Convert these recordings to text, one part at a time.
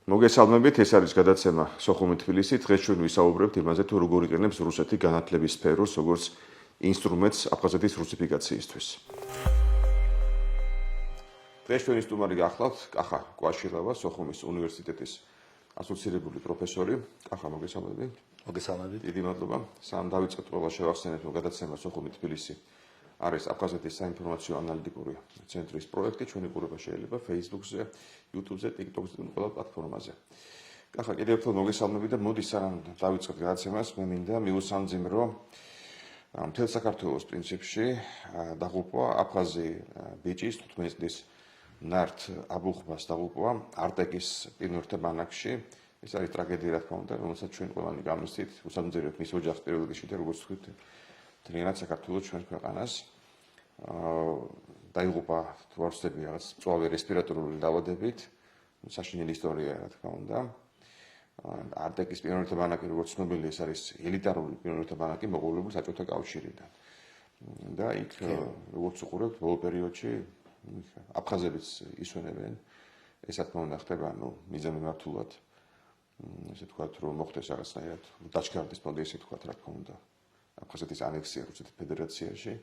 მოგესალმებით, ეს არის გადაცემა სოხუმი თბილისი. დღეს ჩვენ ვისაუბრებთ იმაზე, თუ როგორ იყენებს რუსეთი განათლების სფეროს, როგორც ინსტრუმენტს აფხაზეთის რუსიფიკაციისთვის. დღეს ჩვენი სტუმარი გახლავთ კახა კვაშილავა, სოხუმის უნივერსიტეტის ასოცირებული პროფესორი. კახა, მოგესალმებით. მოგესალმებით. დიდი მადლობა. სამ დავიწყეთ ყველა შევახსენეთ, რომ გადაცემა სოხუმი თბილისი არის აფხაზეთის საინფორმაციო ანალიტიკური ცენტრის პროექტი. ჩვენი ყურება შეიძლება Facebook-ზე, YouTube-ზე, TikTok-ზე და ყველა პლატფორმაზე. კახა, კიდევ ერთხელ მოგესალმებით და მოდი სანამ დავიწყოთ გადაცემას, მე მინდა მივუსამძიმრო მთელ საქართველოს პრინციპში დაღუპვა აფხაზი ბიჭის 15 წლის ნართ აბუხბას დაღუპვა არტეკის პირველთა ბანაკში. ეს არის ტრაგედია, რა თქმა უნდა, რომელსაც ჩვენ ყველანი გამოსცით, უსამძიმრებთ მის ოჯახს პირველ რიგში და როგორც ვთქვით, მთლიანად საქართველოს ჩვენ ქვეყანას. დაიღუპა თვარსები რაღაც მწვავე რესპირატორული დაავადებით, საშინელი ისტორია, რა თქმა უნდა. არტეკის პირველთა ბანაკი, როგორც ცნობილი, ეს არის ელიტარული პირველთა ბანაკი მოყოლებული საბჭოთა კავშირიდან. და იქ როგორც უყურებთ, ბოლო პერიოდში აფხაზებიც ისვენებენ. ეს რა თქმა უნდა ხდება, მიზანმიმართულად, ესე ვთქვათ, რომ მოხდეს რაღაცნაირად დაჩქარდეს მოდი ესე ვთქვათ, რა თქმა უნდა, აფხაზეთის ანექსია რუსეთის ფედერაციაში.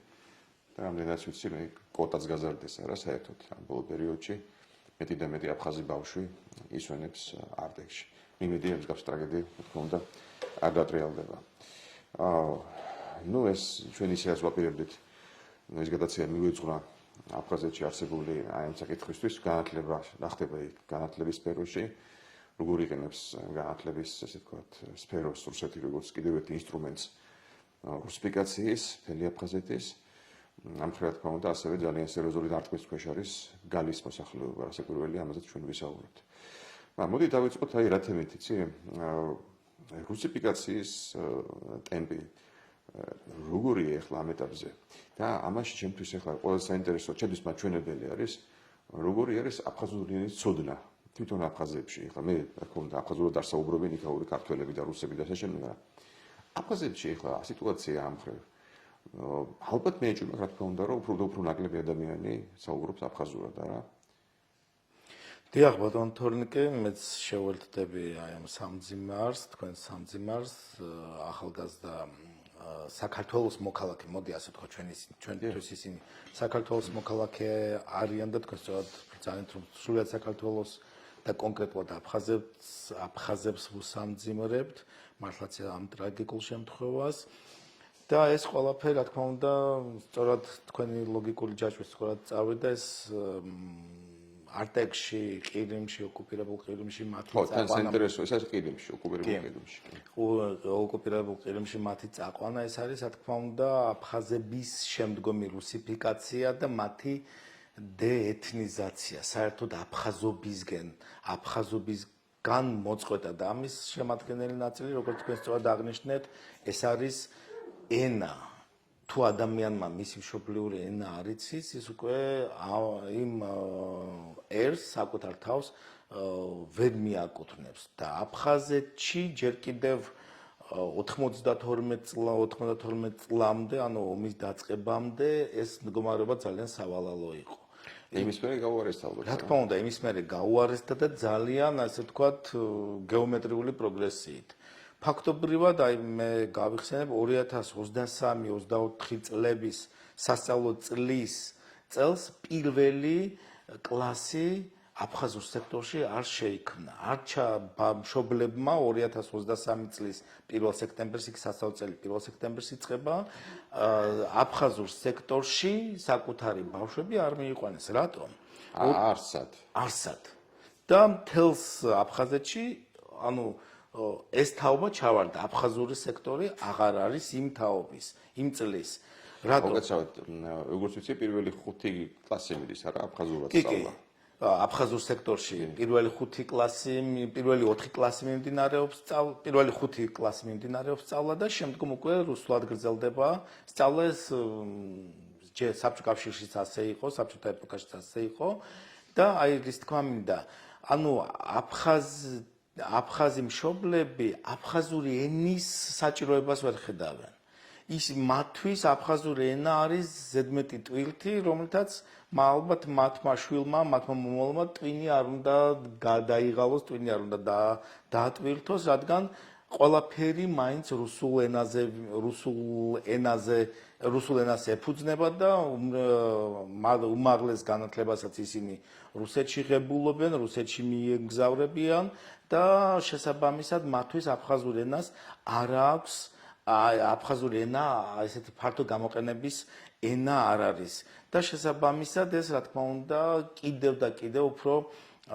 და რამდენადაც ვიცი, მე კოტაც გაზარდეს არა საერთოდ ამ ბოლო პერიოდში მეტი და მეტი აფხაზი ბავშვი ისვენებს არტეკში. მიმედია მსგავს ტრაგედია, რა თქმა უნდა, არ დატრიალდება. ეს ჩვენ ისე ვაპირებდით, ეს გადაცემა მივეძღვნა აფხაზეთში არსებული აი ამ საკითხისთვის, განათლება რა ხდება იქ განათლების სფეროში, როგორ იყენებს განათლების, ესე ვთქვათ, სფეროს რუსეთი როგორც კიდევ ერთ ინსტრუმენტს რუსიფიკაციის მთელი აფხაზეთის. ამ რა თქმა უნდა, ასევე ძალიან სერიოზული დარტყმის ქვეშ არის გალის მოსახლეობა, რასაკვირველია, ამაზეც ჩვენ ვისაუბრებთ. მოდი დავიწყოთ აი რა თემით, იცი? რუსიფიკაციის ტემპი როგორია ახლა ამ ეტაპზე? და ამაში ჩემთვის ახლა ყველაზე საინტერესო, ჩემთვის მაჩვენებელი არის, როგორი არის აფხაზური ენის ცოდნა თვითონ აფხაზებში. ახლა მე რა თქმა უნდა, აფხაზურად არ საუბრობენ იქაური ქართველები და რუსები და ასე შემდეგ. აფხაზეთში ახლა სიტუაცია ამ მხრივ ალბათ მე ეჭვმა, რა თქმა უნდა, რომ უფრო ნაკლები ადამიანი საუბრობს აფხაზურად, არა? დიახ, ბატონ თორნიკე, მეც შევერთდები აი ამ სამძიმარს, თქვენ სამძიმარს, ახალგაზრდა საქართველოს მოქალაქე, მოდი ასე ვთქვა, ჩვენთვის ისინი საქართველოს მოქალაქე არიან და თქვენ სწორად ძალიან სრულად საქართველოს და კონკრეტულად აფხაზებს ვუსამძიმრებთ, მართლაც ამ ტრაგიკულ შემთხვევას. და ეს ყველაფერი, რა თქმა უნდა, სწორად თქვენი ლოგიკური ჯაჭვით სწორად წავიდა ეს არტეკში, ყირიმში, ოკუპირებულ ყირიმში მათი წაყვანა. ხო, თან საინტერესო, ეს არის ყირიმში, ოკუპირებულ ყირიმში. ოკუპირებულ ყირიმში მათი წაყვანა, ეს არის, რა თქმა უნდა, აფხაზების შემდგომი რუსიფიკაცია და მათი დეეთნიზაცია, საერთოდ აფხაზობისგან მოწყვეტა და ამის შემადგენელი ნაწილი, როგორც თქვენ სწორად აღნიშნეთ, ეს არის ენა. თუ ადამიანმა მისი მშობლიური ენა არ იცის, ის უკვე იმ ერს საკუთარ თავს ვერ მიაკუთვნებს და აფხაზეთში ჯერ კიდევ 92 წლამდე, ანუ ომის დაწყებამდე ეს მდგომარეობა ძალიან სავალალო იყო. იმის მერე გაუარესდა. რა თქმა უნდა, იმის მერე გაუარესდა და ძალიან, ასე ვთქვათ, გეომეტრიული პროგრესიით. ფაქტობრივად, აი მე გავიხსენებ 2023-24 წლების სასწავლო წელს პირველი კლასი აფხაზურ სექტორში არ შეიქმნა. არჩა მშობლებმა 2023 წლის 1 სექტემბერს, იქ სასწავლო წელი 1 სექტემბერს იწყება, აფხაზურ სექტორში საკუთარი ბავშვები არ მიიყვანეს. რატომ? არსად. და მთელს აფხაზეთში, ანუ ეს თაობა ჩავარდა, აფხაზური სექტორი აღარ არის იმ თაობის, იმ წლის. რატომ? როგორც ვიცი, პირველი 5 კლასი მიდის, არა, აფხაზურად სწავლა. აფხაზურ სექტორში პირველი 5 კლასი, პირველი 4 კლასი მიმდინარეობს სწავლა, პირველი 5 კლასი მიმდინარეობს სწავლა და შემდგომ უკვე რუსულად გრძელდება სწავლა. ეს საბჭოთა კავშირშიც ასე იყო, საბჭოთა ეპოქაშიც ასე იყო და აი რის თქმა მინდა, ანუ აფხაზი მშობლები აფხაზური ენის საჭიროებას ვერ ხედავენ. ის მათთვის აფხაზური ენა არის ზედმეტი ტვირთი, რომელთაც ალბათ მათმა შვილმა, მათმა მომავალმა ტვინი არ უნდა გადაიღალოს, ტვინი არ უნდა დაატვირთოს, რადგან ყველაფერი მაინც რუსულ ენას ეფუძნება და უმაღლეს განათლებასაც ისინი რუსეთში ღებულობენ, რუსეთში მიეგზავრებიან და შესაბამისად მათთვის აფხაზურ ენას არ აქვს აფხაზური ენა ესეთი ფართო გამოყენების ენა არ არის და შესაბამისად ეს რა თქმა უნდა კიდევ და კიდევ უფრო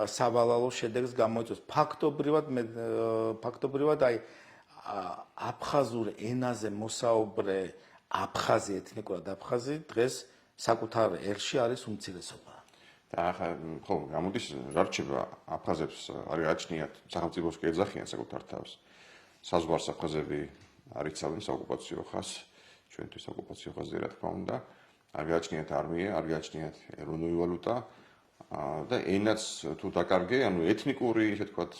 სავალალო შედეგს გამოიწვევს ფაქტობრივად აი აფხაზურ ენაზე მოსაუბრე აფხაზი ეთნიკურად აფხაზი დღეს საკუთარ ერში არის უმცირესობა და ახლა ხო გამოდის რა რჩება აფხაზებს არ გააჩნიათ სახელმწიფოს კი ეძახიან საკუთარ თავს საზღვარს აფხაზები არ იცავენ საოკუპაციო ხაზს ჩვენთვის ოკუპაციო ხაზი რა თქმა უნდა არ გააჩნიათ არმია არ გააჩნიათ ეროვნული ვალუტა და ენაც თუ დაკარგე ანუ ეთნიკური ისე თქვათ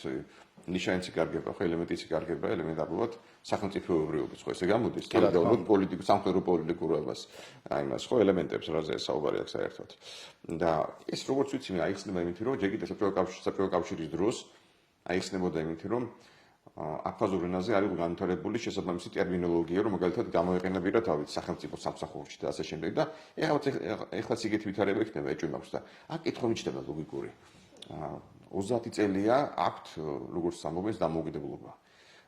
ნიშანიც იკარგება ხო ელემენტიც იკარგება ელემენტარულად სახელმწიფოებრიობის ხო ესე გამოდის თავდაპირველად პოლიტიკურ სამხედრო პოლიტიკურობას აი მას ხო ელემენტებს რაზე საუბარი აქვს საერთოდ და ეს როგორც ვიცი მე აიხსნება იმით რომ ჯერ კიდევ საბჭოთა კავშირის დროს აიხსნებოდა იმით რომ აფხაზურ ენაზე არის განვითარებული შესაბამისი ტერმინოლოგია, რომ მაგალითად გამოეყენებინა თავით სახელმწიფო სამსახურში და ასე შემდეგ და ეხლაც იგივე ვითარება იქნება ეჭვი მაქვს და აქ კითხვა მიჩნდება ლოგიკური. 30 წელია აქვთ როგორც ამობენ დამოუკიდებლობა.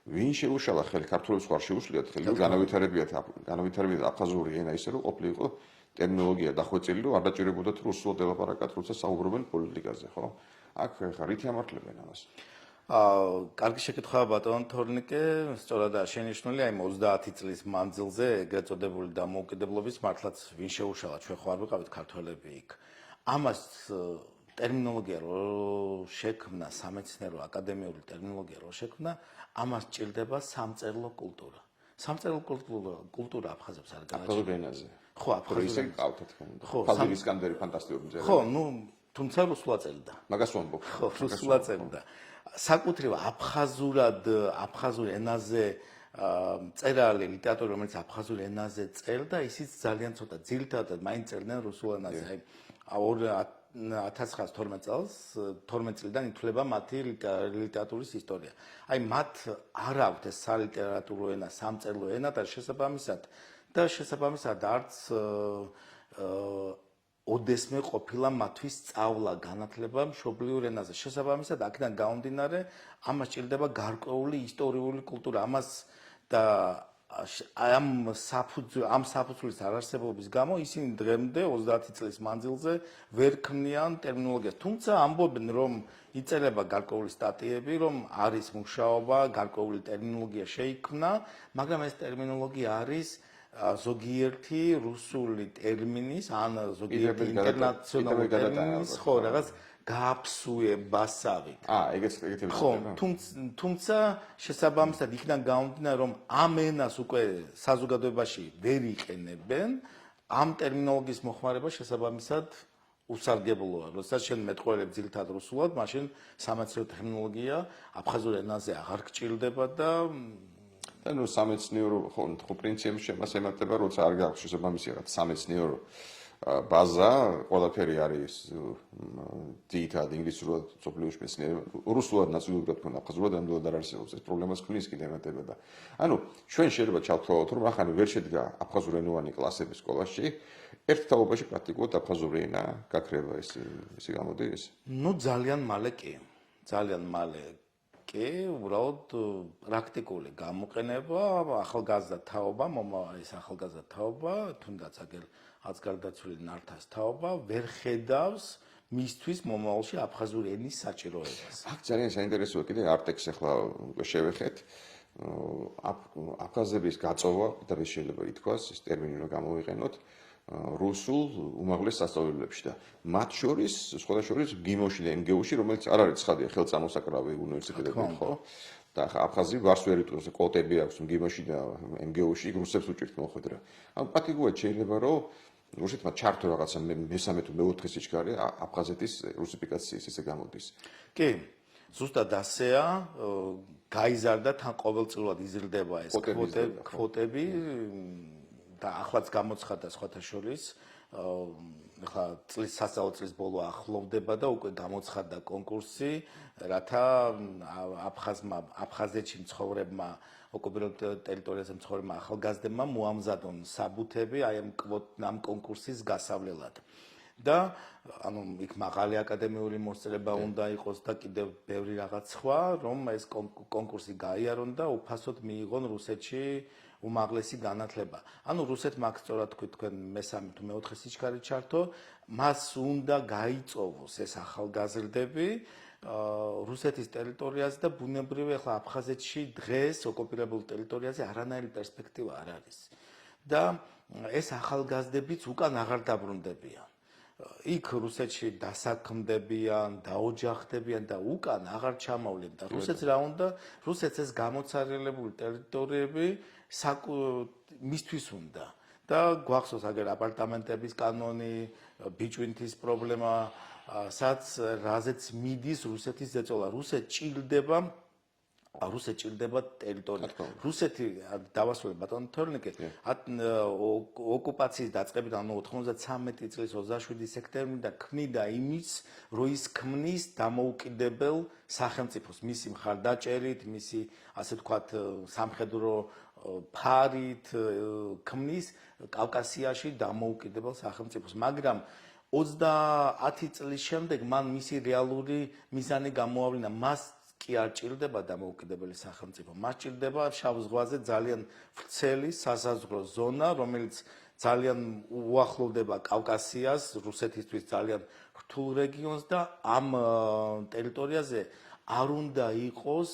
ვინ შეუშალა ხელი ქართულებს ხარ შეუშლიათ ხელი რომ განავითარებინა აფხაზური ენა ისე რომ ყოფილიყო ტერმინოლოგია დახვეწილი რომ არ დაჭირებოდათ რუსულად ელაპარაკათ, როცა საუბრობენ პოლიტიკაზე, ხო? აქ ხა რითი ამართლებენ ამას? კარგი შეკითხვაა ბატონ თორნიკე, სწორადაა შენიშვნული აი 30 წლის მანძილზე ეგრეთ წოდებული დამოუკიდებლობის მართლაც ვინ შეუშალა ჩვენ ხო არ ვიყავით ქართველები იქ. ამას ტერმინოლოგია რო შექმნა, სამეცნიერო აკადემიური ტერმინოლოგია რო შექმნა, ამას ჭირდება სამწერლო კულტურა. სამწერლო კულტურა აფხაზებს არ გააჩნია. აფხაზურ ენაზე. ხო, აფხაზურ ენაზე ყავთ თქმა უნდა. ფაზილი ისკანდერი ფანტასტიკური მწერალი. ხო, თუმცა რუსულად წერდა. მაგას ვამბობ. ხო, რუსულად წერდა. საკუთრივ აფხაზურ ენაზე წერალი ლიტერატურა რომელიც აფხაზურ ენაზე წერდა ისიც ძალიან ცოტა ძირითადად მაინც წერდნენ რუსულ ენაზე აი 1912 წელს 12 წლიდან ითვლება მათი ლიტერატურის ისტორია აი მათ არ აქვთ ეს სალიტერატურო ენა სამწერლო ენა და შესაბამისად არც ოდესმე ყოფილა მათთვის სწავლა განათლება მშობლიურ ენაზე. შესაბამისად, აქედან გამომდინარე, ამას ჭირდება გარკვეული ისტორიული კულტურა. ამას და ამ საფუძვლის არარსებობის გამო ისინი დღემდე 30 წლის მანძილზე ვერ ქმნიან ტერმინოლოგიას. თუმცა ამბობენ, რომ იწერება გარკვეული სტატიები, რომ არის მუშაობა, გარკვეული ტერმინოლოგია შეიქმნა, მაგრამ ეს ტერმინოლოგია არის ზოგიერთი რუსული ტერმინის ან ზოგიერთი ინტერნაციონალური ტერმინის ხო რაღაც გააფსუებასავით. ეგეც ხო, თუმცა შესაბამისად იქიდან გამომდინარე რომ ამ ენას უკვე საზოგადოებაში ვერ იყენებენ, ამ ტერმინოლოგიის მოხმარება შესაბამისად უსარგებლოა. როდესაც შენ მეტყველებ ძირითადად რუსულად, მაშინ სამეცნიერო ტერმინოლოგია აფხაზურ ენაზე აღარ გჭირდება და ანუ სამეცნიერო ხო პრინციპი შემას ემატება, როცა არ გაქვს შესაბამისი რაღაც სამეცნიერო ბაზა, ყველაფერი არის ძირითადად ინგლისურად, სოფლიოში მეცნიერება, რუსულად ნაწილობრივად თქვენ აფხაზურად ნამდვილად არ არსებობს. ეს პრობლემას ქმნის კიდე ემატება და ანუ ჩვენ შეიძლება ჩავთვალოთ, რომ ახლა ვერ შედგა აფხაზურენოვანი კლასები სკოლაში, ერთ თაობაში პრაქტიკულად აფხაზური ენა გაქრება ესე გამოდის? ძალიან მალე კი. ძალიან მალე კი, უბრალოდ პრაქტიკული გამოყენება, ახალგაზრდა თაობა, ეს ახალგაზრდა თაობა, თუნდაც აცგარდაცვლილი ნართას თაობა ვერ ხედავს მისთვის მომავალში აფხაზური ენის საჭიროებას. აქ ძალიან საინტერესოა კიდე არტექს ახლა შევეხეთ. აფხაზების გაწოვა და ეს შეიძლება ითქვას, ეს ტერმინი რომ გამოვიყენოთ, რუსულ უმაღლეს სასწავლებლებში და მათ შორის, სხვათა შორის გიმოში და MGU-ში, რომელიც არ არის ცხადია ხელწამოსაკრავი უნივერსიტეტები ხო? და აფხაზი ვარს ვერ იტყვის, კვოტები აქვს MGU-ში და MGU-ში, რუსებს უჭირთ მოხვედრა. ანუ პრაქტიკულად შეიძლება რომ რუსეთმა ჩართო რაღაცა მესამე თუ მეოთხე სიჩქარე აფხაზეთის რუსიფიკაციის ესე გამოდის. კი, ზუსტად ასეა, გაიზარდა თან ყოველწლიურად იზრდება ეს კვოტები და ახლაც გამოცხადა სხვათა შორის ახლა სასწავლო წლის ბოლო ახლოვდება და უკვე გამოცხადა კონკურსი, რათა აფხაზეთში მცხოვრებმა ოკუპირებულ ტერიტორიაზე მცხოვრებმა ახალგაზრდებმა მოამზადონ საბუთები აი ამ კონკურსის გასავლელად. და ანუ იქ მაღალი აკადემიური მოსწრება უნდა იყოს და კიდევ ბევრი რაღაც სხვა, რომ ეს კონკურსი გაიარონ და უფასოდ მიიღონ რუსეთში უმაღლესი განათლება. ანუ რუსეთმა აქ სწორად თქვით თქვენ მესამე თუ მეოთხე სიჩქარე ჩართო, მას უნდა გაიწოვოს ეს ახალგაზრდები რუსეთის ტერიტორიაზე და ბუნებრივი ახლა აფხაზეთში დღეს ოკუპირებულ ტერიტორიაზე არანაირი პერსპექტივა არ არის. და ეს ახალგაზრდებიც უკან აღარ დაბრუნდებიან. იქ რუსეთში დასაქმდებიან, დაოჯახდებიან და უკან აღარ ჩამოვლენ და რუსეთს რა უნდა? რუსეთს ეს გამოცარიელებული ტერიტორიები მისთვის უნდა. და გვახსოვს აგერ აპარტამენტების კანონი, ბიჭვინთის პრობლემა, რაზეც მიდის რუსეთის ზეწოლა. რუსეთს ჭირდება ტერიტორია. რუსეთი დავასრულე ბატონო თორნიკე, ოკუპაციის დაწყებიდან 93 წლის 27 სექტემბრიდან ქმნიდა იმის, რომ ის ქმნის დამოუკიდებელ სახელმწიფოს, მისი მხარდაჭერით, მისი ასე ვთქვათ სამხედრო ფარით ქმნის კავკასიაში დამოუკიდებელ სახელმწიფოს, მაგრამ 30 წლის შემდეგ მან მისი რეალური მიზანი გამოავლინა. მას კი არ ჭირდება დამოუკიდებელი სახელმწიფო. მას ჭირდება შავ ზღვაზე ძალიან ვრცელი სასაზღვრო ზონა, რომელიც ძალიან უახლოვდება კავკასიას, რუსეთისთვის ძალიან რთულ რეგიონს და ამ ტერიტორიაზე არ უნდა იყოს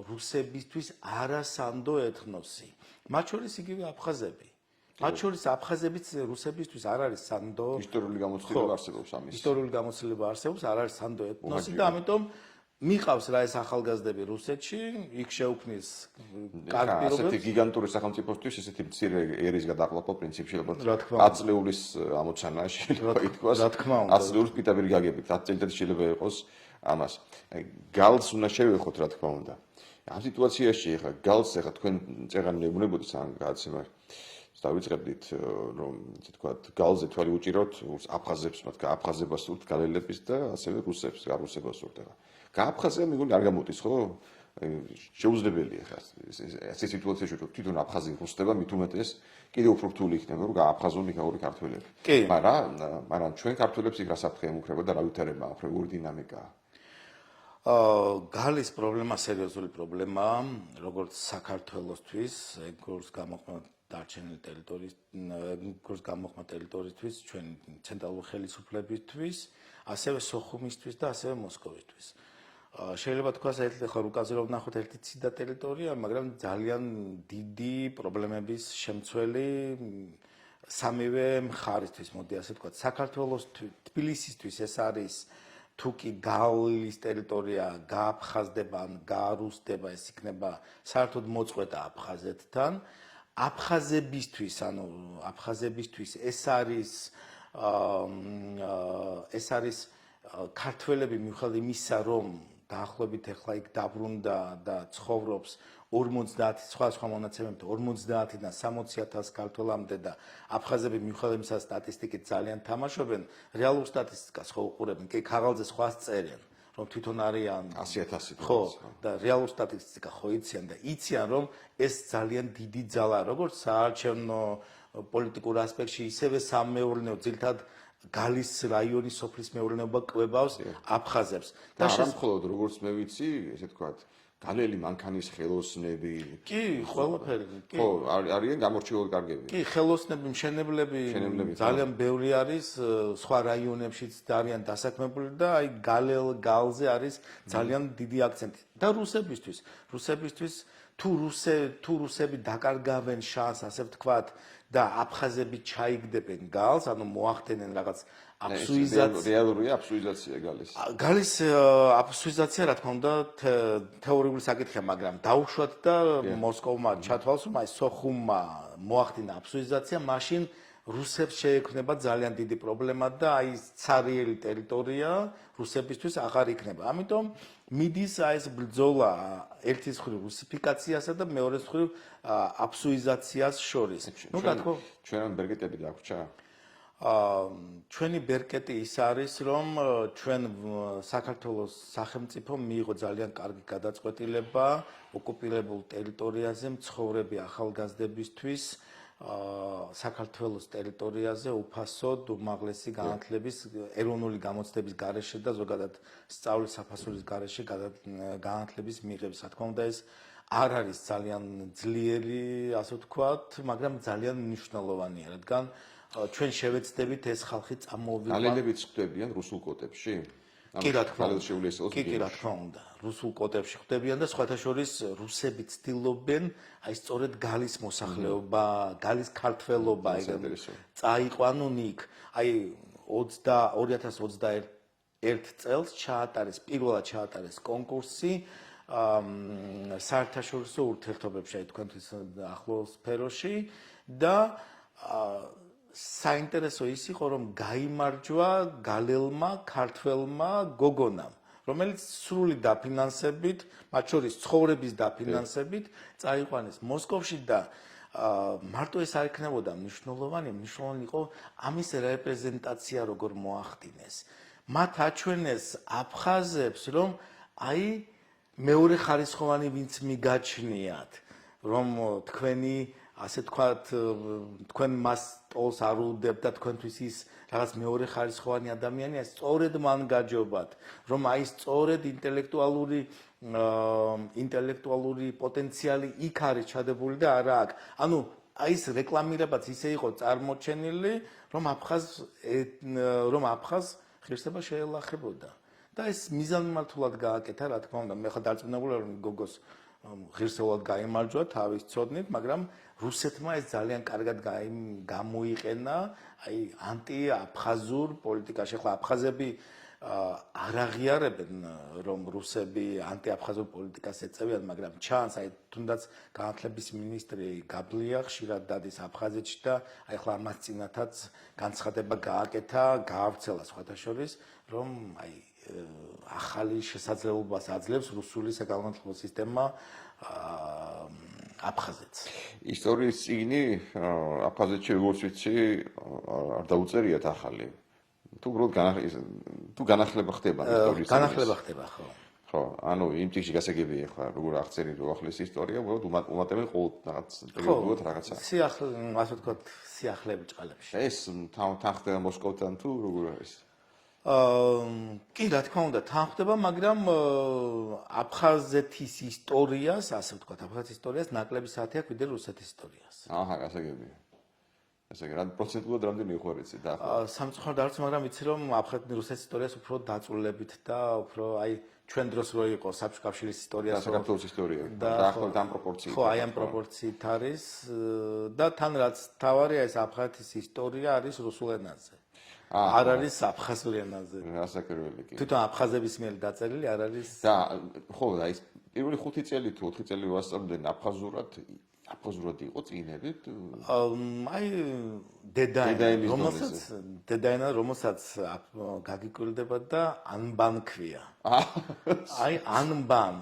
რუსებისთვის არასანდო ეთნოსი. მათ შორის იგივე აფხაზები. მათ შორის აფხაზებიც რუსებისთვის არ არის სანდო. ისტორიული გამოცდილება არსებობს ამის. ისტორიული გამოცდილება არსებობს, არ არის სანდო ეთნოსი და ამიტომ მიყავს რა ეს ახალგაზრდები რუსეთში, იქ შეუქმნის კარგი პირობებს. ასეთი გიგანტური სახელმწიფოსთვის ესეთი მცირე ერის გადაყლაპვა პრინციპში ალბათ 10 წლეულის ამოცანაა შეიძლება ითქვას. 10 წლეულის პირდაპირ გაგებით, 10 წელიწადი შეიძლება იყოს ამას. გალს უნდა შევეხოთ რა თქმა უნდა. ამ სიტუაციაში ახლა გალს ახლა თქვენ წეღანი მეუბნებოდით სამ გადაცემას. დავიწყებდით რომ ისე ვთქვათ გალზე თვალი უჭიროთ აფხაზებს, მათ აფხაზებას სურთ გალელებს და ასევე რუსებს, გარუსებას სურთ ახლა. გააფხაზება მიგონი არ გამოდის ხო? შეუძლებელია ხა ეს სიტუაციაში რომ თვითონ აფხაზი რუსდება მით უმეტეს კიდევ უფრო რთული იქნება რომ გააფხაზონ იქაური ქართველები. მაგრამ ჩვენ ქართველებს იქ რა საფრთხე ემუქრება და რა ვითარება აფრენური დინამიკაა. გალის პრობლემა სერიოზული პრობლემაა, როგორც საქართველოსთვის, როგორც გამოხმა დარჩენილი ტერიტორიის, როგორც გამოხმა ტერიტორიისთვის, ჩვენ ცენტრალური ხელისუფლებისთვის, ასევე სოხუმისთვის და ასევე მოსკოვისთვის. შეიძლება თქვას ახლა რუკაზე რომ ვნახოთ ერთი ციდა ტერიტორია, მაგრამ ძალიან დიდი პრობლემების შემცველი სამივე მხარისთვის, მოდი ასე ვთქვათ, საქართველოს თბილისისთვის ეს არის თუ კი გალის ტერიტორია გააფხაზდება ან გაარუსდება, ეს იქნება საერთოდ მოწყვეტა აფხაზეთთან. აფხაზებისთვის ეს არის ქართველები მიუხედავად იმისა, რომ დაახლოებით ახლა იქ დაბრუნდა და ცხოვრობს 50 სხვა მონაცემებით 50-დან 60,000 ქართველამდე და აფხაზები მიუხედავად იმისა სტატისტიკით ძალიან თამაშობენ, რეალურ სტატისტიკას ხო უყურებენ, კი ქაღალდზე სხვას წერენ, რომ თვითონ არიან 100,000 ხო და რეალურ სტატისტიკა ხო იციან და იციან რომ ეს ძალიან დიდი ძალაა, როგორც საარჩევნო პოლიტიკურ ასპექტში, ისევე სამეურნეო ძილთად გალის რაიონის სოფლის მეურნეობა კვებავს აფხაზებს. და არა მხოლოდ როგორც მე ვიცი, ესე ვთქვათ, განელი მანქანის ხელოსნები. კი, ყველაფერი. ხო, არიან გამორჩეული კარგები. კი, ხელოსნები, მშენებლები ძალიან ბევრი არის, სხვა რაიონებშიც არიან დასაქმებული და აი გალზე არის ძალიან დიდი აქცენტი. და რუსებისთვის თუ რუსები დაკარგავენ შანსს, ასე ვთქვათ, და აფხაზები ჩაიგდებენ გალს, ანუ მოახდენენ რაღაც აბსუიზაცია. რეალურია აბსუიზაცია გალის. გალის აბსუიზაცია, რა თქმა უნდა, თეორიული საკითხია, მაგრამ დაუშვათ და მოსკოვმა ჩათვალოს, რომ აი სოხუმმა მოახდინა აბსუიზაცია, მაშინ რუსებს შეექმნება ძალიან დიდი პრობლემა და აი ცარიელი ტერიტორია რუსებისთვის აღარ იქნება. ამიტომ მიდის აი ეს ბრძოლა ერთის მხრივ რუსიფიკაციასა და მეორეს მხრივ აბსუიზაციას შორის. ნუ ჩვენ ბერკეტები დაგვრჩა? ჩვენი ბერკეტი ის არის, რომ ჩვენ საქართველოს სახელმწიფომ მიიღო ძალიან კარგი გადაწყვეტილება ოკუპირებულ ტერიტორიაზე მცხოვრები ახალგაზრდებისთვის საქართველოს ტერიტორიაზე უფასოდ უმაღლესი განათლების ეროვნული გამოცდების გარეშე და ზოგადად სწავლის საფასურის გარეშე განათლების მიღების. რა თქმა უნდა, ეს არ არის ძალიან ძლიერი, ასე ვთქვათ, მაგრამ ძალიან მნიშვნელოვანია, რადგან ჩვენ შევეცდებით ეს ხალხი წამოვიყვანოს. ალელებიც ხდებიან რუსულ კოტებში? კი, რა თქმა უნდა. კი, რა თქმა უნდა. რუსულ კოტებში ხდებიან და სხვათა შორის რუსები ცდილობენ აი სწორედ გალის მოსახლეობა, გალის ქართველობა წაიყვანონ იქ. აი 2021 წელს პირველად ჩაატარეს კონკურსი საერთაშორისო ურთიერთობებში, აი თქვენთვის ახლო სფეროში და საინტერესო ის იყო, რომ გაიმარჯვა გალელმა ქართველმა გოგონამ, რომელიც სრული დაფინანსებით, მათ შორის ცხოვრების დაფინანსებით წაიყვანეს მოსკოვში და მარტო ეს არ იქნებოდა მნიშვნელოვანი იყო ამის რეპრეზენტაცია როგორ მოახდინეს. მათ აჩვენეს აფხაზებს, რომ აი მეორე ხარისხოვანი ვინც მიგაჩნიათ, რომ თქვენი ასე თქვათ, თქვენ მას ტოლს არ უდებთ და თქვენთვის ის რაღაც მეორე ხარისხოვანი ადამიანია, სწორედ მან გაჯობათ, რომ აი სწორედ ინტელექტუალური პოტენციალი იქ არის ჩადებული და არა აქ. ანუ აი ეს რეკლამირებაც ისე იყო წარმოჩენილი, რომ აფხაზ ღირსება შეელახებოდა. და ეს მიზანმიმართულად გააკეთა, რა თქმა უნდა, მე ხა დარწმუნებული ვარ, რომ გოგოს ღირსეულად გაიმარჯვა თავის ცოდნით, მაგრამ რუსეთმა ეს ძალიან კარგად გამოიყენა აი ანტი-აფხაზურ პოლიტიკაში. ახლა აფხაზები არ აღიარებენ, რომ რუსები ანტი-აფხაზურ პოლიტიკას ეწევიან, მაგრამ ჩანს აი თუნდაც განათლების მინისტრი გაბლია ხშირად დადის აფხაზეთში და აი ახლა ამას წინათაც განცხადება გააკეთა, გაავრცელა სხვათა შორის, რომ აი ახალი შესაძლებლობას აძლევს რუსული საგანმანათლებლო სისტემა აფხაზეთს. ისტორიის წიგნი აფხაზეთში როგორც ვიცი არ დაუწერიათ ახალი. თუ განახლება ხდება ისტორიის წიგნის. განახლება ხდება, ხო. ხო, ანუ იმ წიგნში გასაგებია ხო, როგორ აღწერილი უახლეს ისტორია, უბრალოდ უმატებენ ყოველ რაღაც პერიოდულად რაღაცა. ასე ვთქვათ, სიახლეები ჭყალებში. ეს თან ხდება მოსკოვთან თუ როგორ არის? კი, რა თქმა უნდა, თან ხდება, მაგრამ აფხაზეთის ისტორიას, ასე ვთქვათ, აფხაზეთის ისტორიას ნაკლები საათი აქვს ვიდრე რუსეთის ისტორიას. აჰა, გასაგებია. რა პროცენტულად რამდენი იყო რიცი და სამწუხაროდ არც, მაგრამ ვიცი, რომ აფხაზეთის რუსეთის ისტორიას უფრო დაწვრილებით და უფრო აი ჩვენ დროს რო იყო საბჭოთა კავშირის ისტორია და საქართველოს ისტორია და ახლა ამ პროპორციით. ხო, აი ამ პროპორციით არის და თან რაც თავარია ეს აფხაზეთის ისტორია არის რუსულ ენაზე. არ არის აფხაზურ ენაზე. გასაკრებელი კი. თვითონ აფხაზების მიერ დაწერილი არ არის. და ხო, აი პირველი 5 წელი თუ 4 წელი ვასწავლდნენ აფხაზურად იყო წიგნები? აი დედაენა, რომელსაც გაგიკვირდება და ანბან ქვია. აი ანბან.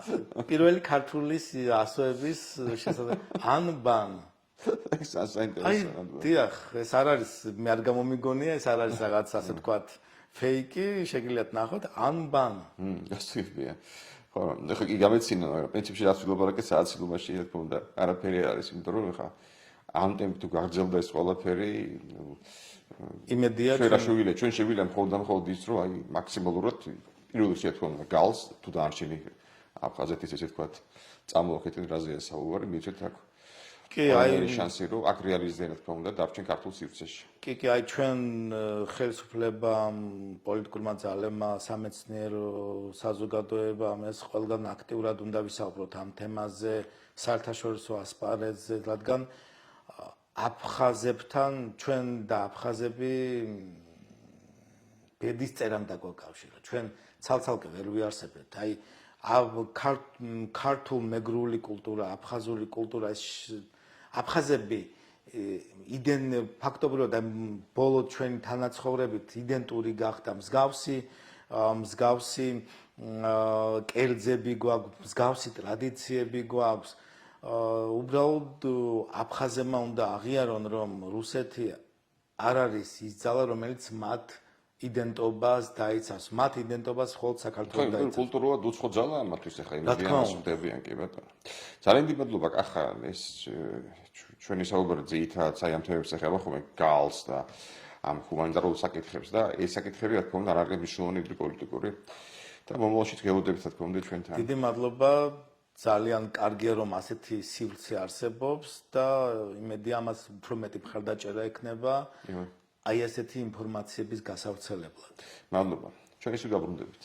პირველი ქართული ასოების შესაძლებელი ანბან. ეს საინტერესოა. დიახ, ეს არ არის, მე არ გამომიგონია, ეს არ არის რაღაც ასე ვთქვათ, ფეიკი, შეგიძლიათ ნახოთ, ანბან. გასაგებია. ხო, ეხლა კი გამეცინა, პრინციპში რაც ვილაპარაკე სააცილობაში, რა თქმა უნდა, არაფერი არის, იმიტომ რომ ეხლა ამ ტემპით თუ გაგრძელდა ეს ყველაფერი, იმედია ჩვენ შეგვიძლია მხოლოდ ის, რომ აი მაქსიმალურად პირველ რიგში, რა თქმა უნდა, გალს თუ დაარჩენი აფხაზეთის ესე ვთქვათ, წამოახედეთ რაზეა საუბარი, მივცეთ აქ. კი, აი შანსი რომ აქ რეალიზდება, რა თქმა უნდა, დარჩენ ქართულ სივრცეში. კი, აი ჩვენ ხელისუფლებამ, პოლიტიკურმა ძალებმა, სამეცნიერო საზოგადოებამ ეს ყველგან აქტიურად უნდა ვისაუბროთ ამ თემაზე, საერთაშორისო ასპარეზზე, რადგან აფხაზებთან ჩვენ და აფხაზები ბედისწერამ დაგვაკავშირა. ჩვენ ცალ-ცალკე ვერ ვიარსებებთ. აი ქართულ მეგრული კულტურა, აფხაზური კულტურა, აფხაზები ფაქტობრივად ბოლო ჩვენი თანაცხოვრებით იდენტური გახდა მსგავსი კერძები გვაქვს, მსგავსი ტრადიციები გვაქვს. უბრალოდ აფხაზებმა უნდა აღიარონ, რომ რუსეთი არ არის ის ძალა, რომელიც მათ იდენტობას დაიცავს. მათ იდენტობას მხოლოდ საქართველოს დაიცავს. კულტურულად უცხო ძალაა მათთვის ახლა იმედიანს ვხვდებიან კი ბატონო. ძალიან დიდი მადლობა კახა ეს ჩვენი საუბარი ძირითადად აი ამ თემებს ეხება ხოლმე გალს და ამ ჰუმანიტარულ საკითხებს და ეს საკითხები რა თქმა უნდა არ არის მნიშვნელოვანი პოლიტიკური და მომავალში გელოდებით რა თქმა უნდა ჩვენთან. დიდი მადლობა. ძალიან კარგია რომ ასეთი სივრცე არსებობს და იმედია ამას უფრო მეტი მხარდაჭერა ექნება აი ასეთი ინფორმაციების გასავრცელებლად. მადლობა. ჩვენი სულ გაბრუნდებით.